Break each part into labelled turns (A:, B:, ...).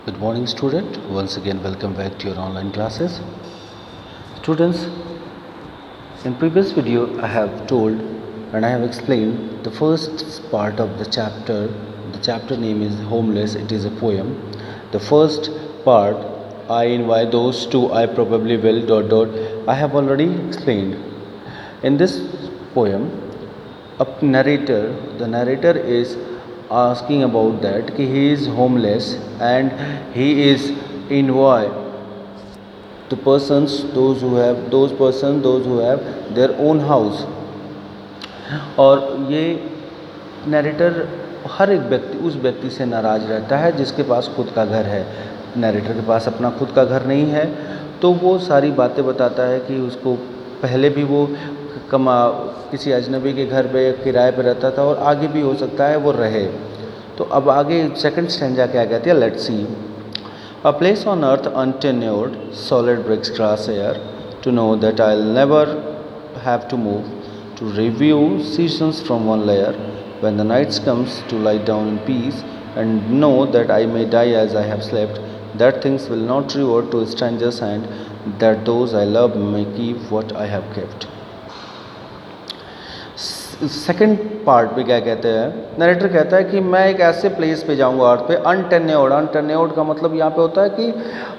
A: Good morning, student. Once again, welcome back to your online classes. Students, in previous video, I have told and I have explained the first part of the chapter. The chapter name is Homeless. It is a poem. The first part, I invite those to I probably will dot dot. I have already explained. In this poem, the narrator is asking about that कि he is homeless and he is envoy to those who have their own house. और ये narrator हर एक व्यक्ति उस व्यक्ति से नाराज़ रहता है जिसके पास खुद का घर है. नरेटर के पास अपना खुद का घर नहीं है, तो वो सारी बातें बताता है कि उसको पहले भी वो किसी अजनबी के घर पे किराए पे रहता था और आगे भी हो सकता है वो रहे. तो अब आगे सेकंड स्टैंजा क्या कहती है, let's see. A place on earth untenured, solid bricks grass air, to know that I'll never have to move, to review seasons from one layer, when the night comes to lie down in peace, and know that I may die as I have slept, that things will not revert to a stranger's hand, that those I love may keep what I have kept. Second part पे क्या कहते हैं, narrator कहता है कि मैं एक ऐसे प्लेस पे जाऊंगा अर्थ पे, अनटेन्योर्ड का मतलब यहाँ पे होता है कि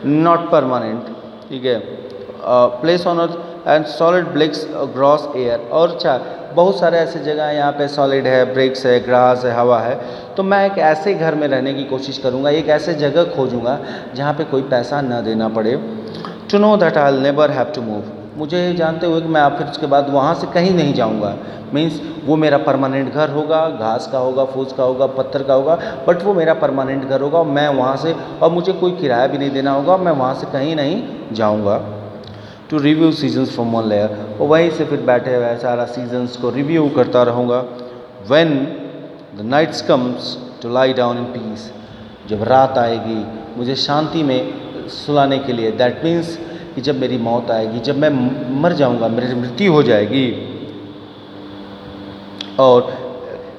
A: नॉट परमानेंट, ठीक है. Place on earth and solid bricks grass air, और बहुत सारे ऐसे जगह हैं यहाँ पे सॉलिड है, ब्रिक्स है, ग्रास है, हवा है. तो मैं एक ऐसे घर में रहने की कोशिश करूँगा, एक ऐसे जगह खोजूँगा जहाँ पे कोई पैसा ना देना पड़े. To know that I will never have to move, मुझे जानते हुए कि मैं फिर उसके बाद वहाँ से कहीं नहीं जाऊँगा. मीन्स वो मेरा परमानेंट घर होगा, घास का होगा, फूस का होगा, पत्थर का होगा, बट वो मेरा परमानेंट घर होगा. मैं वहाँ से, और मुझे कोई किराया भी नहीं देना होगा, मैं वहाँ से कहीं नहीं जाऊँगा. To review seasons from one layer, और वहीं से फिर बैठे हुए सारा सीजन्स को रिव्यू करता रहूँगा. When the nights comes to lie down in peace, जब रात आएगी मुझे शांति में सुलाने के लिए. दैट मीन्स कि जब मेरी मौत आएगी, जब मैं मर जाऊँगा, मेरी मृत्यु हो जाएगी. और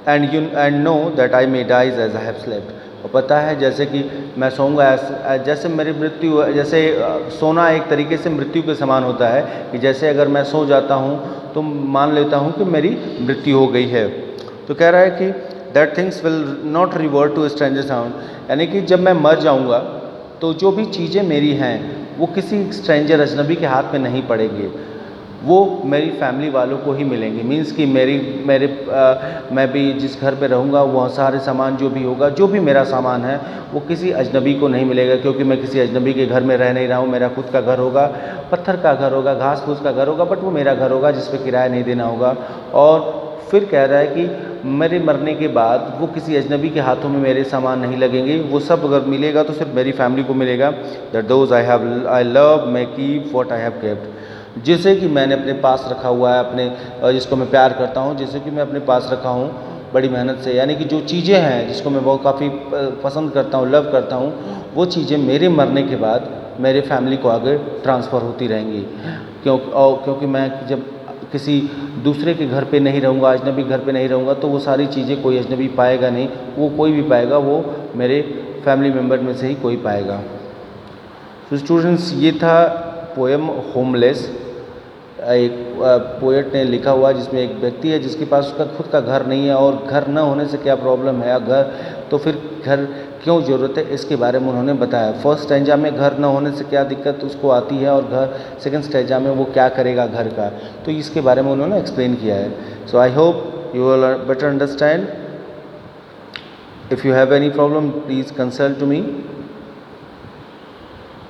A: and know that I may dies as I have slept, और पता है जैसे कि मैं सोऊंगा, जैसे मेरी मृत्यु, जैसे सोना एक तरीके से मृत्यु के समान होता है कि जैसे अगर मैं सो जाता हूँ तो मान लेता हूँ कि मेरी मृत्यु हो गई है. तो कह रहा है कि that things will not revert to stranger sound, यानी कि जब मैं मर जाऊँगा तो जो भी चीज़ें मेरी हैं वो किसी स्ट्रेंजर अजनबी के हाथ में नहीं पड़ेंगे, वो मेरी फैमिली वालों को ही मिलेंगे. मीन्स कि मैं भी जिस घर पे रहूँगा वह सारे सामान जो भी होगा, जो भी मेरा सामान है वो किसी अजनबी को नहीं मिलेगा, क्योंकि मैं किसी अजनबी के घर में रह नहीं रहा हूँ. मेरा खुद का घर होगा, पत्थर का घर होगा, घास फूस का घर होगा, बट वो मेरा घर होगा जिस पे किराया नहीं देना होगा. और फिर कह रहा है कि मेरे मरने के बाद वो किसी अजनबी के हाथों में मेरे सामान नहीं लगेंगे, वो सब अगर मिलेगा तो सिर्फ मेरी फैमिली को मिलेगा. That those I love may keep what I have kept, जिसे कि मैंने अपने पास रखा हुआ है, अपने जिसको मैं प्यार करता हूँ, जिसे कि मैं अपने पास रखा हूँ बड़ी मेहनत से. यानी कि जो चीज़ें हैं जिसको मैं बहुत काफ़ी पसंद करता हूँ, लव करता हूँ, वो चीज़ें मेरे मरने के बाद मेरे फैमिली को आगे ट्रांसफ़र होती रहेंगी. क्योंकि मैं जब किसी दूसरे के घर पे नहीं रहूँगा, अजनबी घर पे नहीं रहूँगा, तो वो सारी चीज़ें कोई अजनबी पाएगा नहीं. वो कोई भी पाएगा वो मेरे फैमिली मेम्बर में से ही कोई पाएगा. तो स्टूडेंट्स, ये था पोएम होमलेस. एक पोएट ने लिखा हुआ, जिसमें एक व्यक्ति है जिसके पास उसका खुद का घर नहीं है, और घर न होने से क्या प्रॉब्लम है, घर तो फिर घर क्यों ज़रूरत है, इसके बारे में उन्होंने बताया. फर्स्ट स्टैंजा में घर न होने से क्या दिक्कत उसको आती है, और घर सेकंड स्टैंजा में वो क्या करेगा घर का, तो इसके बारे में उन्होंने एक्सप्लेन किया है. So I hope you will better understand. If you have any problem please consult to me.